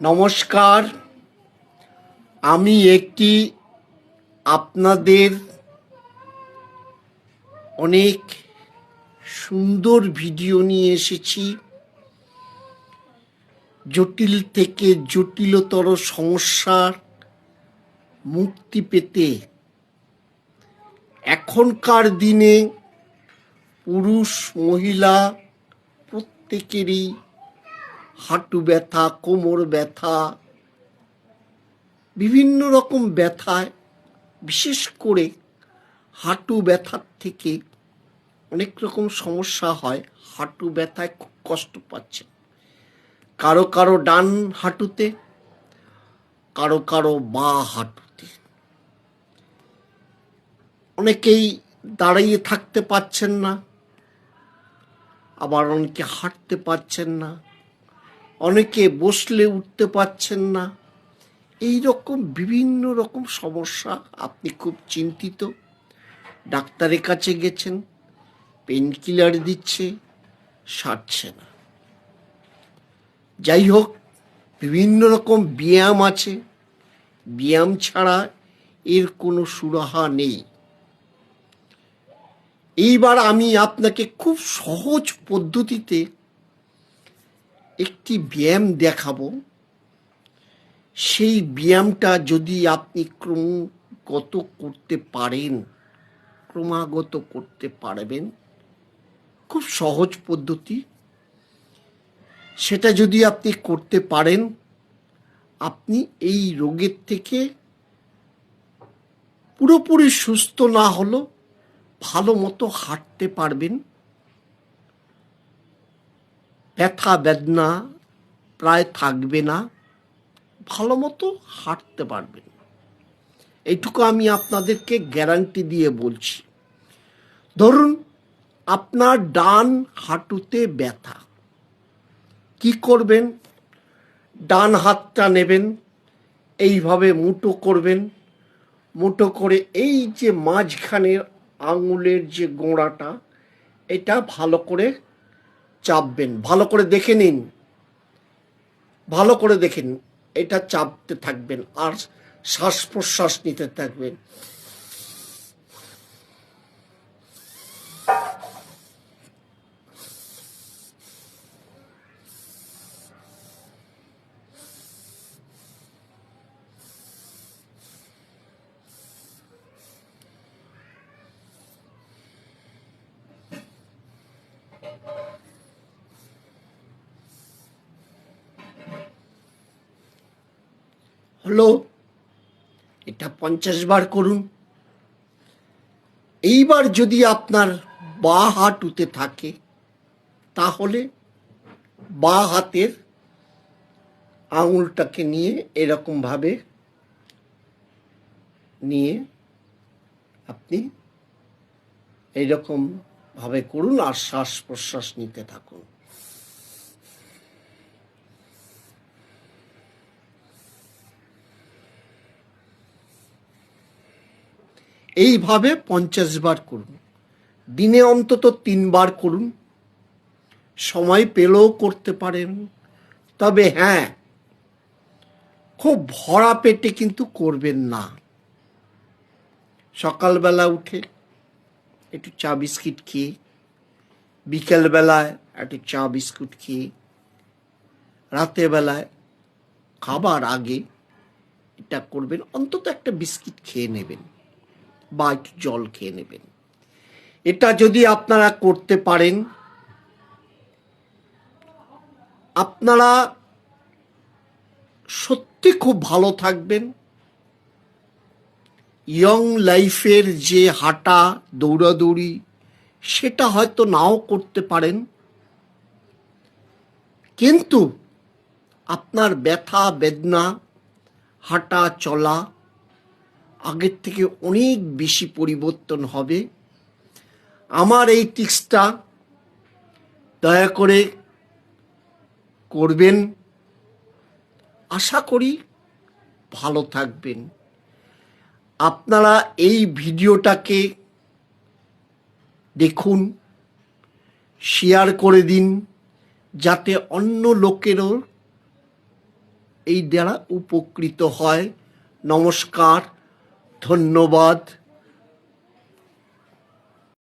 নমস্কার। আমি একটি আপনাদের অনেক সুন্দর ভিডিও নিয়ে এসেছি। জটিল থেকে জটিলতর সমস্যার মুক্তি পেতে এখনকার দিনে পুরুষ মহিলা প্রত্যেকেরই হাঁটু ব্যথা, কোমর ব্যথা, বিভিন্ন রকম ব্যথায়, বিশেষ করে হাঁটু ব্যথার থেকে অনেক রকম সমস্যা হয়। হাঁটু ব্যথায় খুব কষ্ট পাচ্ছে, কারো কারো ডান হাঁটুতে, কারো কারো বাঁ হাঁটুতে। অনেকেই দাঁড়িয়ে থাকতে পারছেন না, আবার অনেকে হাঁটতে পারছেন না, অনেকে বসলে উঠতে পারছেন না। এই রকম বিভিন্ন রকম সমস্যা, আপনি খুব চিন্তিত, ডাক্তারের কাছে গেছেন, পেন কিলার দিচ্ছে, সারছে না। যাই হোক, বিভিন্ন রকম ব্যায়াম আছে, ব্যায়াম ছাড়া এর কোনো সুরাহা নেই। এইবার আমি আপনাকে খুব সহজ পদ্ধতিতে একটি ব্যায়াম দেখাবো। সেই ব্যায়ামটা যদি আপনি ক্রমাগত করতে পারবেন, খুব সহজ পদ্ধতি, সেটা যদি আপনি করতে পারেন, আপনি এই রোগের থেকে পুরোপুরি সুস্থ না হলেও ভালো মতো হাঁটতে পারবেন। ব্যথা বেদনা প্রায় থাকবে না, ভালো মতো হাঁটতে পারবেন। এইটুকু আমি আপনাদেরকে গ্যারান্টি দিয়ে বলছি। ধরুন আপনার ডান হাঁটুতে ব্যথা, কি করবেন? ডান হাতটা নেবেন, এইভাবে মুঠো করবেন, মুঠো করে এই যে মাঝখানের আঙুলের যে গোড়াটা, এটা ভালো করে চাপবেন। ভালো করে দেখে নিন, ভালো করে দেখেন, এটা চাপতে থাকবেন আর শ্বাস প্রশ্বাস নিতে থাকবেন। হলো, এটা 50 বার করুন। এইবার যদি আপনার বাঁ হাঁটুতে থাকে, তাহলে বাঁ হাতের আঙুলটাকে নিয়ে এরকম ভাবে নিয়ে আপনি এইরকম ভাবে করুন আর শ্বাস প্রশ্বাস নিতে থাকুন। এইভাবে 50 বার করুন। দিনে অন্তত 3 বার করুন। সময় পেলেও করতে পারেন, তবে হ্যাঁ, খুব ভরা পেটে কিন্তু করবেন না। সকালবেলা উঠে একটু চা বিস্কিট খেয়ে, বিকেলবেলায় একটু চা বিস্কুট খেয়ে, রাতেরবেলায় খাবার আগে এটা করবেন। অন্তত একটা বিস্কিট খেয়ে নেবেন বা একটু জল খেয়ে নেবেন। এটা যদি আপনারা করতে পারেন, আপনারা সত্যি খুব ভালো থাকবেন। ইয়ং লাইফের যে হাঁটা দৌড়াদৌড়ি, সেটা হয়তো নাও করতে পারেন, কিন্তু আপনার ব্যথা বেদনা, হাঁটা চলা আগের থেকে অনেক বেশি পরিবর্তন হবে। আমার এই টিপসটা দয়া করে করবেন। আশা করি ভালো থাকবেন। আপনারা এই ভিডিওটাকে দেখুন, শেয়ার করে দিন, যাতে অন্য লোকেরও এই দ্বারা উপকৃত হয়। নমস্কার, ধন্যবাদ।